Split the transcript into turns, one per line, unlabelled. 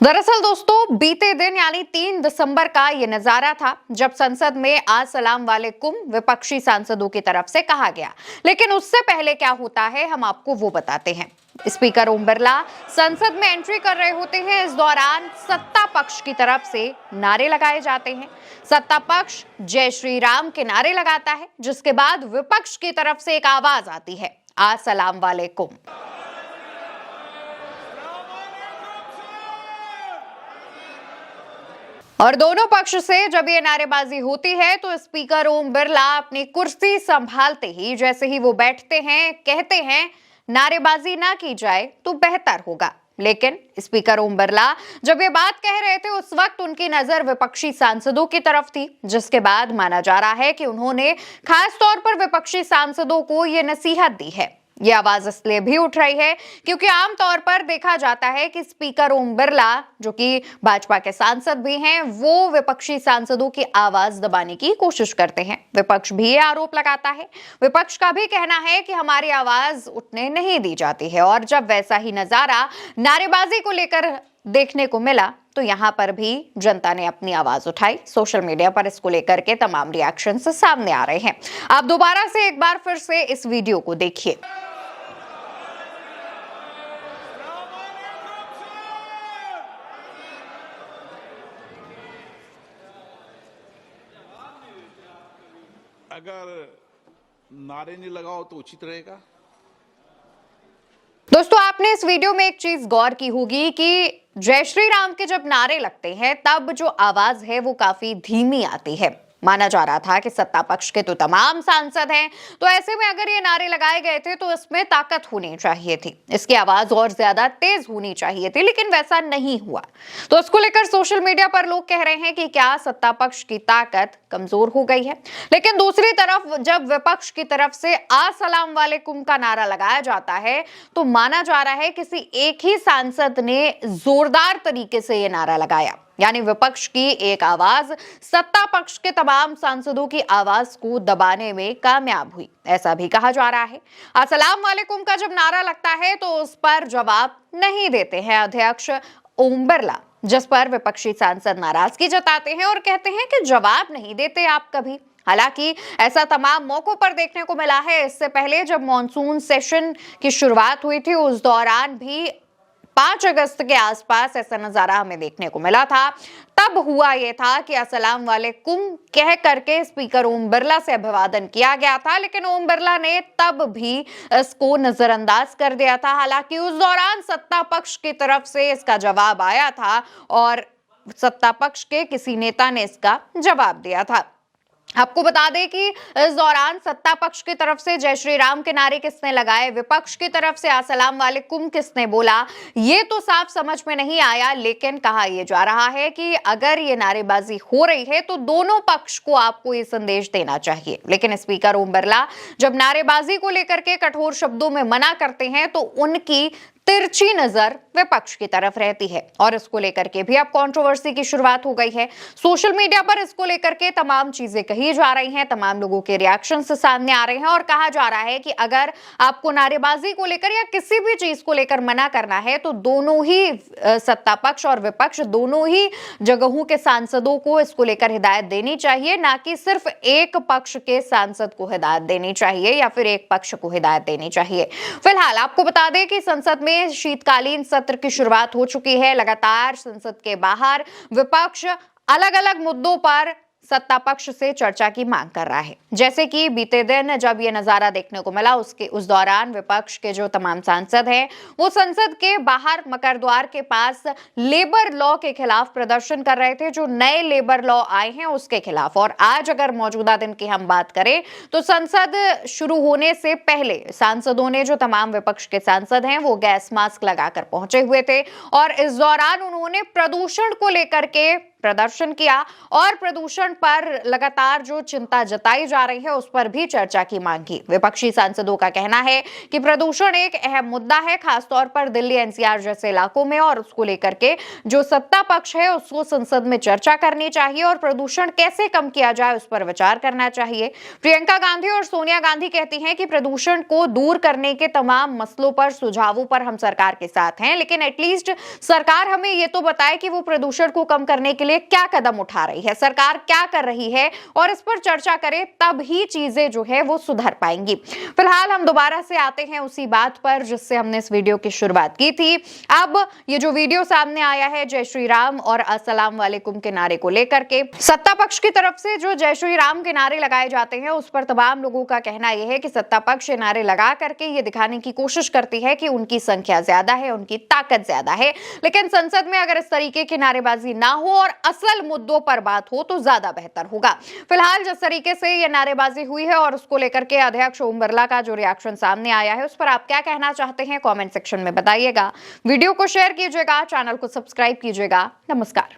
दरअसल दोस्तों बीते दिन यानी 3 दिसंबर का ये नजारा था जब संसद में अस्सलाम वालेकुम विपक्षी सांसदों की तरफ से कहा गया। लेकिन उससे पहले क्या होता है हम आपको वो बताते हैं। स्पीकर ओम बिरला संसद में एंट्री कर रहे होते हैं। इस दौरान सत्ता पक्ष की तरफ से नारे लगाए जाते हैं। सत्ता पक्ष जय श्री राम के नारे लगाता है, जिसके बाद विपक्ष की तरफ से एक आवाज आती है, अस्सलाम वालेकुम। और दोनों पक्ष से जब ये नारेबाजी होती है तो स्पीकर ओम बिरला अपनी कुर्सी संभालते ही जैसे ही वो बैठते हैं कहते हैं नारेबाजी ना की जाए तो बेहतर होगा। लेकिन स्पीकर ओम बिरला जब ये बात कह रहे थे उस वक्त उनकी नजर विपक्षी सांसदों की तरफ थी, जिसके बाद माना जा रहा है कि उन्होंने खास तौर पर विपक्षी सांसदों को ये नसीहत दी है। ये आवाज इसलिए भी उठ रही है क्योंकि आमतौर पर देखा जाता है कि स्पीकर ओम बिरला, जो कि भाजपा के सांसद भी हैं, वो विपक्षी सांसदों की आवाज दबाने की कोशिश करते हैं। विपक्ष भी ये आरोप लगाता है। विपक्ष का भी कहना है कि हमारी आवाज उठने नहीं दी जाती है। और जब वैसा ही नजारा नारेबाजी को लेकर देखने को मिला तो यहां पर भी जनता ने अपनी आवाज उठाई। सोशल मीडिया पर इसको लेकर के तमाम रिएक्शंस सामने आ रहे हैं। आप दोबारा से एक बार फिर से इस वीडियो को देखिए।
अगर नारे नहीं लगाओ तो उचित रहेगा।
दोस्तों आपने इस वीडियो में एक चीज गौर की होगी कि जय श्री राम के जब नारे लगते हैं तब जो आवाज है वो काफी धीमी आती है। माना जा रहा था कि सत्ता पक्ष के तो तमाम सांसद हैं, तो ऐसे में अगर ये नारे लगाए गए थे तो इसमें ताकत होनी चाहिए थी, इसकी आवाज और ज्यादा तेज होनी चाहिए थी, लेकिन वैसा नहीं हुआ। तो इसको लेकर सोशल मीडिया पर लोग कह रहे हैं कि क्या सत्ता पक्ष की ताकत कमजोर हो गई है। लेकिन दूसरी तरफ जब विपक्ष की तरफ से अस्सलाम वालेकुम का नारा लगाया जाता है तो माना जा रहा है किसी एक ही सांसद ने जोरदार तरीके से ये नारा लगाया, यानी विपक्ष की एक आवाज सत्ता पक्ष के तमाम सांसदों की आवाज को दबाने में कामयाब हुई, ऐसा भी कहा जा रहा है। अस्सलाम वालेकुम का जब नारा लगता है तो उस पर जवाब नहीं देते हैं अध्यक्ष ओम बिरला, जिस पर विपक्षी सांसद नाराजगी जताते हैं और कहते हैं कि जवाब नहीं देते आप कभी। हालांकि ऐसा तमाम मौकों पर देखने को मिला है। इससे पहले जब मॉनसून सेशन की शुरुआत हुई थी उस दौरान भी 5 अगस्त के आसपास ऐसा नजारा हमें देखने को मिला था। तब हुआ यह था कि अस्सलाम वालेकुम कह करके स्पीकर ओम बिरला से अभिवादन किया गया था, लेकिन ओम बिरला ने तब भी इसको नजरअंदाज कर दिया था। हालांकि उस दौरान सत्ता पक्ष की तरफ से इसका जवाब आया था और सत्ता पक्ष के किसी नेता ने इसका जवाब दिया था। आपको बता दें कि इस दौरान सत्ता पक्ष की तरफ से जय श्री राम के नारे किसने लगाए, विपक्ष की तरफ से अस्सलाम वालेकुम किसने बोला, ये तो साफ समझ में नहीं आया। लेकिन कहा यह जा रहा है कि अगर ये नारेबाजी हो रही है तो दोनों पक्ष को आपको ये संदेश देना चाहिए। लेकिन स्पीकर ओम बिरला जब नारेबाजी को लेकर के कठोर शब्दों में मना करते हैं तो उनकी तिरछी नजर विपक्ष की तरफ रहती है और इसको लेकर के भी अब कंट्रोवर्सी की शुरुआत हो गई है। सोशल मीडिया पर इसको लेकर के तमाम चीजें कही जा रही हैं, तमाम लोगों के रिएक्शंस सामने आ रहे हैं और कहा जा रहा है कि अगर आपको नारेबाजी को लेकर या किसी भी चीज को लेकर मना करना है तो दोनों ही सत्ता पक्ष और विपक्ष दोनों ही जगहों के सांसदों को इसको लेकर हिदायत देनी चाहिए, ना कि सिर्फ एक पक्ष के सांसद को हिदायत देनी चाहिए या फिर एक पक्ष को हिदायत देनी चाहिए। फिलहाल आपको बता दें कि संसद में शीतकालीन सत्र की शुरुआत हो चुकी है। लगातार संसद के बाहर विपक्ष अलग अलग मुद्दों पर सत्ता पक्ष से चर्चा की मांग कर रहा है। जैसे कि बीते दिन जब ये नजारा देखने को मिला उस दौरान विपक्ष के जो तमाम सांसद हैं वो संसद के बाहर मकर द्वार के पास लेबर लॉ के खिलाफ प्रदर्शन कर रहे थे, जो नए लेबर लॉ आए हैं उसके खिलाफ। और आज अगर मौजूदा दिन की हम बात करें तो संसद शुरू होने से पहले सांसदों ने, जो तमाम विपक्ष के सांसद हैं, वो गैस मास्क लगाकर पहुंचे हुए थे और इस दौरान उन्होंने प्रदूषण को लेकर के प्रदर्शन किया और प्रदूषण पर लगातार जो चिंता जताई जा रही है उस पर भी चर्चा की मांग की। विपक्षी सांसदों का कहना है कि प्रदूषण एक अहम मुद्दा है, खासतौर पर दिल्ली एनसीआर जैसे इलाकों में, और उसको लेकर के जो सत्ता पक्ष है उसको संसद में चर्चा करनी चाहिए और प्रदूषण कैसे कम किया जाए उस पर विचार करना चाहिए। प्रियंका गांधी और सोनिया गांधी कहती हैं कि प्रदूषण को दूर करने के तमाम मसलों पर, सुझावों पर हम सरकार के साथ हैं, लेकिन एटलीस्ट सरकार हमें ये तो बताए कि वो प्रदूषण को कम करने के लिए क्या कदम उठा रही है, सरकार क्या कर रही है, और इस पर चर्चा करें, तब ही चीजें जो है वो सुधर पाएंगी। फिलहाल हम दोबारा से आते हैं उसी बात पर जिससे हमने इस वीडियो की शुरुआत की थी। अब ये जो वीडियो सामने आया है जय श्री राम और अस्सलाम वालेकुम के नारे को लेकर के, सत्ता पक्ष की तरफ से जो जय श्री राम के नारे लगाए जाते हैं उस पर तमाम लोगों का कहना यह है कि सत्ता पक्ष नारे लगा करके ये दिखाने की कोशिश करती है कि उनकी संख्या ज्यादा है, उनकी ताकत ज्यादा है, लेकिन संसद में अगर इस तरीके की नारेबाजी ना हो और असल मुद्दों पर बात हो तो ज्यादा बेहतर होगा। फिलहाल जिस तरीके से ये नारेबाजी हुई है और उसको लेकर के अध्यक्ष ओम बिरला का जो रिएक्शन सामने आया है उस पर आप क्या कहना चाहते हैं, कमेंट सेक्शन में बताइएगा। वीडियो को शेयर कीजिएगा, चैनल को सब्सक्राइब कीजिएगा। नमस्कार।